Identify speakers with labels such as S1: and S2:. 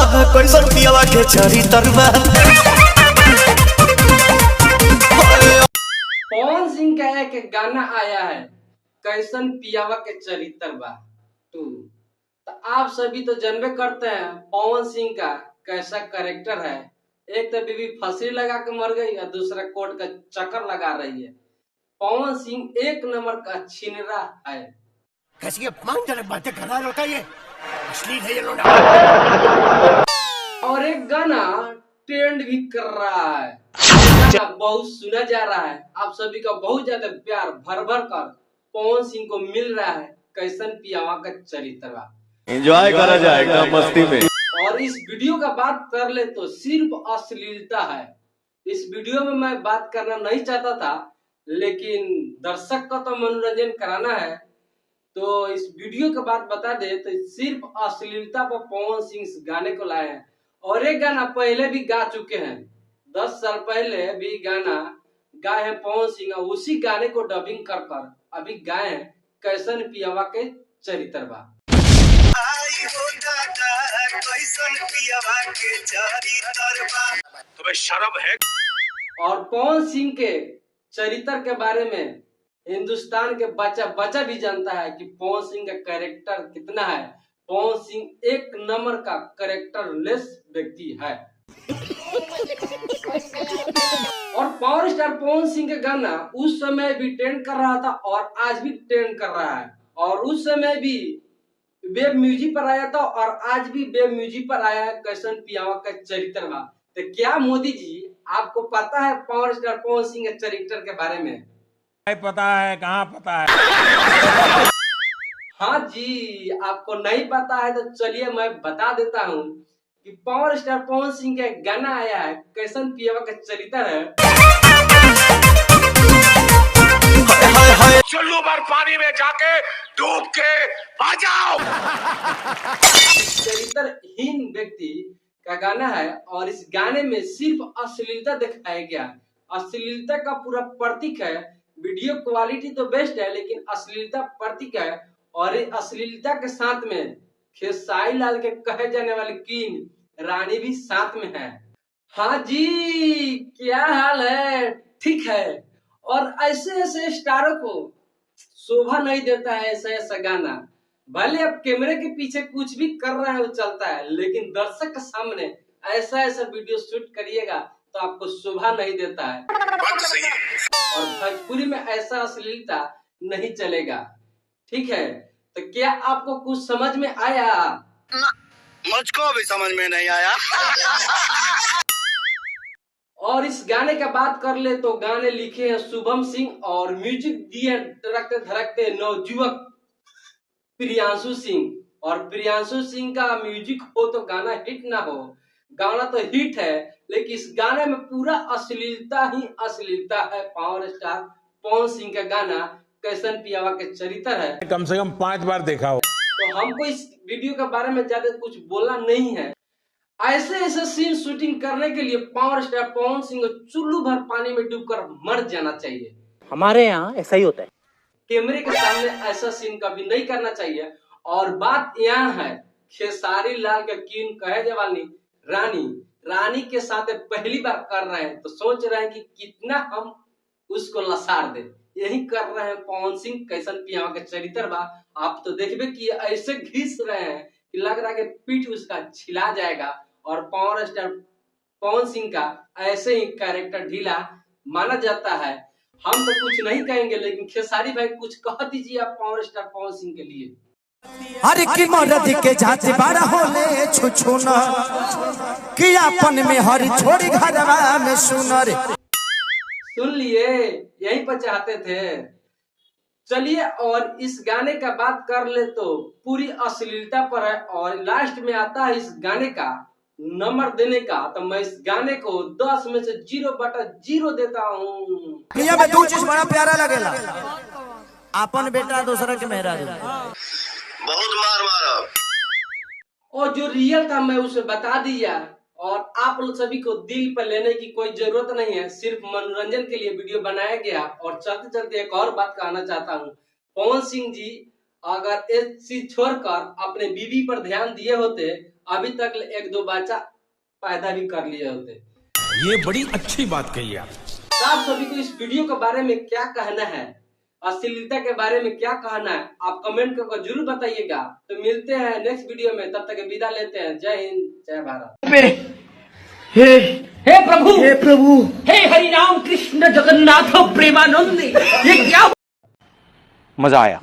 S1: कैसन पियावा के चरित्र बा।
S2: पवन सिंह का एक गाना आया है कैसन पियावा के चरित्र बा 2। तो आप सभी तो जानबे करते हैं पवन सिंह का कैसा कैरेक्टर है। एक तो बीवी फांसी लगा के मर गई और दूसरा कोर्ट का चक्कर लगा रही है। पवन सिंह एक नंबर का छिनरा है।
S1: कैसी अपमानजनक बातें कर रहा होता ये, अश्लील है ये लोग।
S2: और एक गाना ट्रेंड भी कर रहा है, गाना बहुत सुना जा रहा है। आप सभी का बहुत ज्यादा प्यार भर भर कर पवन सिंह को मिल रहा है कैसन पियावा का चरित्र।
S3: एंजॉय करा जाएगा मस्ती में।
S2: और इस वीडियो का बात कर ले तो सिर्फ अश्लीलता है। इस वीडियो में मैं बात करना नहीं चाहता था, लेकिन दर्शक का तो मनोरंजन कराना है, तो इस वीडियो के बाद बता दे तो सिर्फ अश्लीलता पर पवन सिंह इस गाने को लाए हैं। और एक गाना पहले भी गा चुके हैं, 10 साल पहले भी गाना गाए हैं पवन सिंह। उसी गाने को डबिंग कर कर अभी गाए हैं कैसन पियावा के चरित्र बा।
S1: तुम्हें शर्म है?
S2: और पवन सिंह के चरित्र के बारे में हिंदुस्तान के बच्चा भी जानता है कि पवन सिंह का कैरेक्टर कितना है। पवन सिंह एक नंबर का कैरेक्टर लेस व्यक्ति है। और पावर स्टार पवन सिंह का गाना उस समय भी ट्रेंड कर रहा था और आज भी ट्रेंड कर रहा है। और उस समय भी वेब म्यूजिक पर आया था और आज भी वेब म्यूजिक पर आया है कैसन पियावा का चरित्र बा। तो क्या मोदी जी आपको पता है पावर स्टार पवन सिंह के चरित्र के बारे में?
S4: पता है, कहाँ पता है?
S2: हाँ जी, आपको नहीं पता है तो चलिए मैं बता देता हूँ कि पावर स्टार पवन सिंह का एक गाना आया है कैसन पियावा का चरित्र है।
S1: चुल्लू भर पानी में जाके डूब के आ जाओ।
S2: चरित्रहीन व्यक्ति का गाना है और इस गाने में सिर्फ अश्लीलता दिखाया गया। अश्लीलता का पूरा प्रतीक है। वीडियो क्वालिटी तो बेस्ट है लेकिन अश्लीलता प्रतीक है। और अश्लीलता के साथ में खेसारी लाल के कहे जाने वाली क्वीन रानी भी साथ में है। हाँ जी, क्या हाल है? ठीक है। और ऐसे ऐसे स्टारों को शोभा नहीं देता है ऐसा ऐसा गाना। भले आप कैमरे के पीछे कुछ भी कर रहे हैं वो चलता है, लेकिन दर्शक के सामने ऐसा ऐसा वीडियो शूट करिएगा तो आपको शोभा नहीं देता है। और भोजपुरी में ऐसा अश्लीलता नहीं चलेगा। ठीक है, तो क्या आपको कुछ समझ में आया?
S1: मुझको भी समझ में नहीं आया।
S2: और इस गाने का बात कर ले तो गाने लिखे हैं शुभम सिंह और म्यूजिक दिए धड़कते धड़कते नवयुवक प्रियांशु सिंह। और प्रियांशु सिंह का म्यूजिक हो तो गाना हिट ना हो। गाना तो हिट है लेकिन इस गाने में पूरा अश्लीलता ही अश्लीलता है। पावर स्टार पवन सिंह का गाना कैसन पियावा के चरित्र है,
S4: कम से कम 5 बार देखा हो।
S2: तो हमको इस वीडियो के बारे में ज्यादा कुछ बोलना नहीं है। ऐसे ऐसे सीन शूटिंग करने के लिए पावर स्टार पवन सिंह को चुल्लू भर पानी में डूबकर मर जाना चाहिए।
S5: हमारे यहाँ ऐसा ही होता है।
S2: कैमरे के सामने ऐसा सीन कभी नहीं करना चाहिए। और बात यहाँ है खेसारी लाल के क्वीन कहे जवानी रानी के साथ पहली बार कर रहे हैं तो सोच रहे हैं कि कितना हम उसको लसार दे। यही कर रहे हैं पवन सिंह कैसन पियावा के चरित्र बा। आप तो देखबे कि ऐसे घिस रहे हैं कि लग रहा है कि पीठ उसका छिला जाएगा। और पावर स्टार पवन सिंह का ऐसे ही कैरेक्टर ढीला माना जाता है। हम तो कुछ नहीं कहेंगे, लेकिन खेसारी भाई कुछ कह दीजिए आप पावर स्टार पवन सिंह के लिए।
S6: हर की मर्द के जाति बड़ा होले छुछुना कि अपन में हर छोड़ी घरवा में सुनर।
S2: सुन लिए, यहीं पर चाहते थे। चलिए, और इस गाने का बात कर ले तो पूरी अश्लीलता पर है। और लास्ट में आता है इस गाने का नंबर देने का, तो मैं इस गाने को 10 में से 0/0 देता हूँ।
S6: दुनिया में 2 चीज बड़ा प्यारा लगेला, अपन बेटा दूसरा के मेहरारू।
S1: बहुत मार मारा।
S2: और जो रियल था मैं उसे बता दिया। और आप लोग सभी को दिल पर लेने की कोई जरूरत नहीं है, सिर्फ मनोरंजन के लिए वीडियो बनाया गया। और चलते चलते एक और बात कहना चाहता हूँ, पवन सिंह जी अगर एक चीज छोड़कर अपने बीवी पर ध्यान दिए होते अभी तक एक दो बच्चा पैदा भी कर लिए होते।
S4: ये बड़ी अच्छी बात कही आप।
S2: आप सभी को इस वीडियो के बारे में क्या कहना है, अश्लीलता के बारे में क्या कहना है, आप कमेंट करके जरूर बताइएगा। तो मिलते हैं नेक्स्ट वीडियो में, तब तक विदा लेते हैं। जय हिंद, जय भारत।
S7: हे प्रभु हे हरि राम कृष्ण जगन्नाथ प्रेमानंद, ये क्या
S8: मजा आया।